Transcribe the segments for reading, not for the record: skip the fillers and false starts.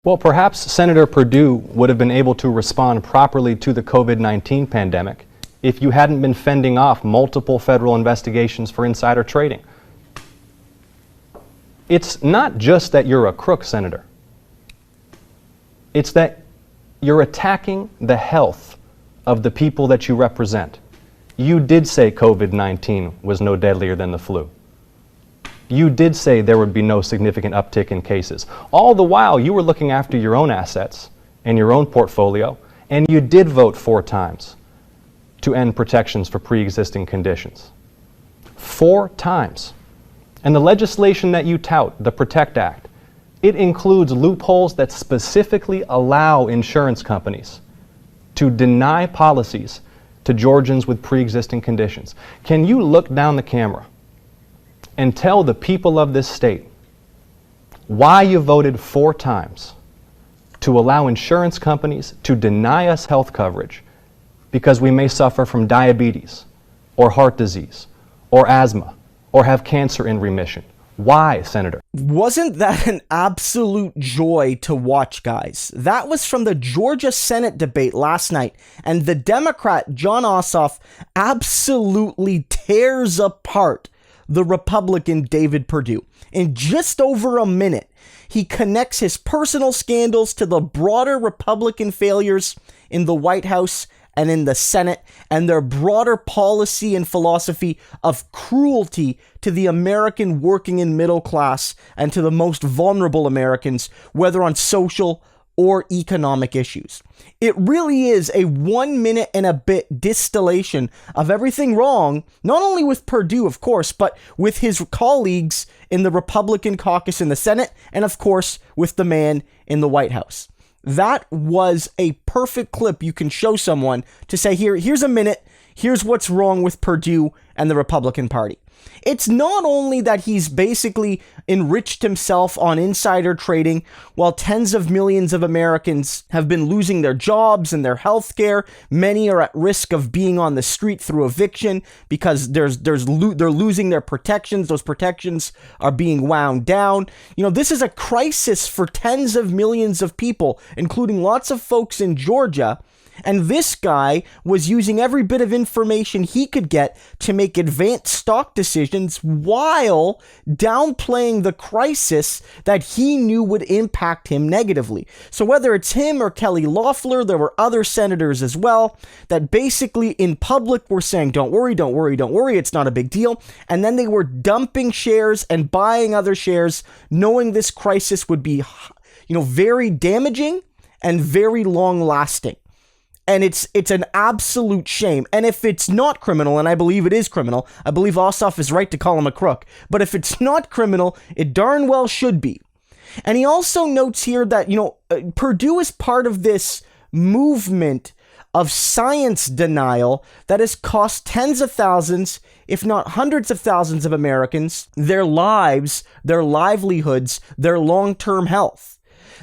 Well, perhaps Senator Perdue would have been able to respond properly to the COVID-19 pandemic if you hadn't been fending off multiple federal investigations for insider trading. It's not just that you're a crook, Senator. It's that you're attacking the health of the people that you represent. You did say COVID-19 was no deadlier than the flu. You did say there would be no significant uptick in cases. All the while, you were looking after your own assets and your own portfolio, and you did vote 4 times to end protections for pre-existing conditions. 4 times. And the legislation that you tout, the PROTECT Act, it includes loopholes that specifically allow insurance companies to deny policies to Georgians with pre-existing conditions. Can you look down the camera and tell the people of this state why you voted 4 times to allow insurance companies to deny us health coverage because we may suffer from diabetes or heart disease or asthma or have cancer in remission? Why, Senator? Wasn't that an absolute joy to watch, guys? That was from the Georgia Senate debate last night, and the Democrat, Jon Ossoff, absolutely tears apart the Republican David Perdue. In just over a minute, he connects his personal scandals to the broader Republican failures in the White House and in the Senate, and their broader policy and philosophy of cruelty to the American working and middle class and to the most vulnerable Americans, whether on social or economic issues. It really is a 1 minute and a bit distillation of everything wrong, not only with Perdue, of course, but with his colleagues in the Republican caucus in the Senate, and of course, with the man in the White House. That was a perfect clip you can show someone to say, here's a minute, here's what's wrong with Perdue and the Republican Party. It's not only that he's basically enriched himself on insider trading while tens of millions of Americans have been losing their jobs and their health care. Many are at risk of being on the street through eviction because they're losing their protections. Those protections are being wound down. You know, this is a crisis for tens of millions of people, including lots of folks in Georgia. And this guy was using every bit of information he could get to make advanced stock decisions while downplaying the crisis that he knew would impact him negatively. So whether it's him or Kelly Loeffler, there were other senators as well that basically in public were saying, don't worry, don't worry, don't worry, it's not a big deal. And then they were dumping shares and buying other shares, knowing this crisis would be, very damaging and very long lasting. And it's an absolute shame. And if it's not criminal, and I believe it is criminal, I believe Ossoff is right to call him a crook. But if it's not criminal, it darn well should be. And he also notes here that, Perdue is part of this movement of science denial that has cost tens of thousands, if not hundreds of thousands of Americans, their lives, their livelihoods, their long-term health.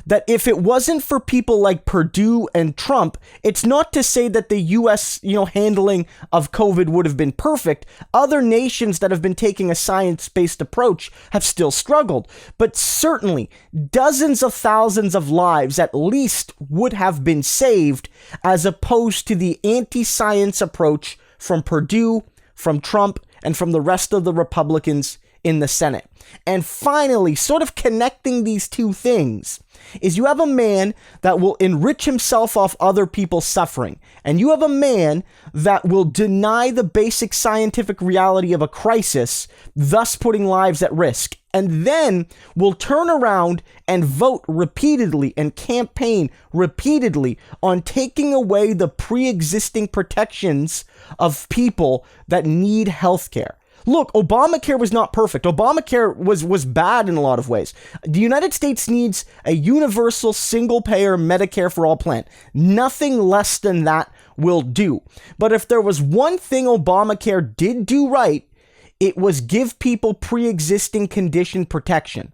That if it wasn't for people like Perdue and Trump, it's not to say that the U.S., handling of COVID would have been perfect. Other nations that have been taking a science-based approach have still struggled. But certainly, dozens of thousands of lives at least would have been saved as opposed to the anti-science approach from Perdue, from Trump, and from the rest of the Republicans in the Senate. And finally, sort of connecting these two things, is you have a man that will enrich himself off other people's suffering, and you have a man that will deny the basic scientific reality of a crisis, thus putting lives at risk, and then will turn around and vote repeatedly and campaign repeatedly on taking away the pre-existing protections of people that need health care. Look, Obamacare was not perfect. Obamacare was bad in a lot of ways. The United States needs a universal single-payer Medicare for all plan. Nothing less than that will do. But if there was one thing Obamacare did do right, it was give people pre-existing condition protection,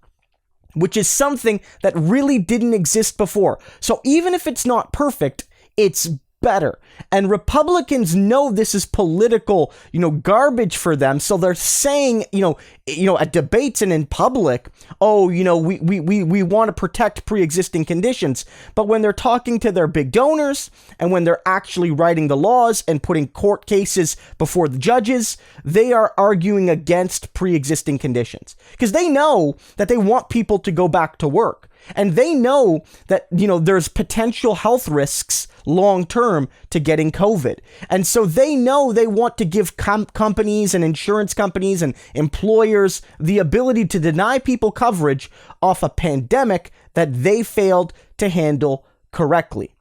which is something that really didn't exist before. So even if it's not perfect, it's better. And Republicans know this is political, garbage for them. So they're saying, at debates and in public, we want to protect pre-existing conditions. But when they're talking to their big donors and when they're actually writing the laws and putting court cases before the judges, they are arguing against pre-existing conditions because they know that they want people to go back to work. And they know that, there's potential health risks long term to getting COVID. And so they know they want to give companies and insurance companies and employers the ability to deny people coverage off a pandemic that they failed to handle correctly.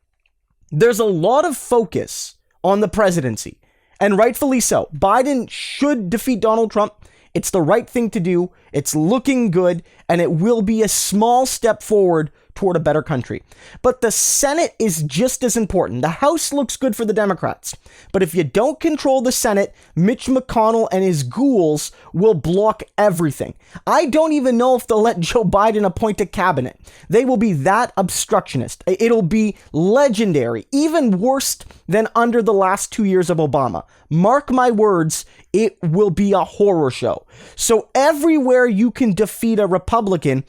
There's a lot of focus on the presidency, and rightfully so. Biden should defeat Donald Trump. It's the right thing to do. It's looking good, and it will be a small step forward toward a better country. But the Senate is just as important. The House looks good for the Democrats. But if you don't control the Senate, Mitch McConnell and his ghouls will block everything. I don't even know if they'll let Joe Biden appoint a cabinet. They will be that obstructionist. It'll be legendary, even worse than under the last 2 years of Obama. Mark my words, it will be a horror show. So everywhere you can defeat a Republican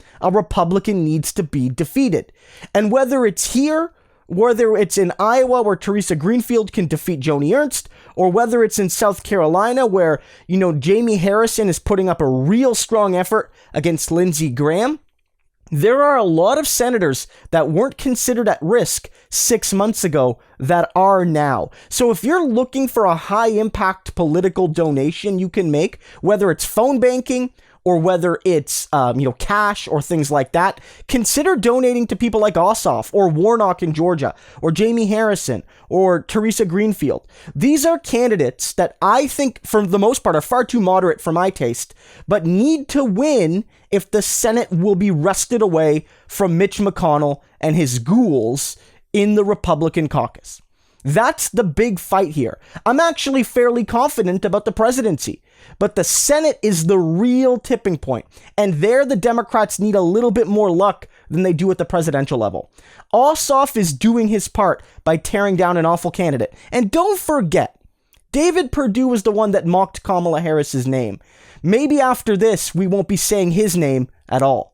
needs to be defeated. And whether it's here, whether it's in Iowa where Teresa Greenfield can defeat Joni Ernst, or whether it's in South Carolina where, Jamie Harrison is putting up a real strong effort against Lindsey Graham, there are a lot of senators that weren't considered at risk 6 months ago that are now. So if you're looking for a high impact political donation you can make, whether it's phone banking or whether it's, cash or things like that, consider donating to people like Ossoff or Warnock in Georgia or Jamie Harrison or Teresa Greenfield. These are candidates that I think, for the most part, are far too moderate for my taste, but need to win if the Senate will be wrested away from Mitch McConnell and his ghouls in the Republican caucus. That's the big fight here. I'm actually fairly confident about the presidency, but the Senate is the real tipping point, and there the Democrats need a little bit more luck than they do at the presidential level. Ossoff is doing his part by tearing down an awful candidate. And don't forget, David Perdue was the one that mocked Kamala Harris's name. Maybe after this, we won't be saying his name at all.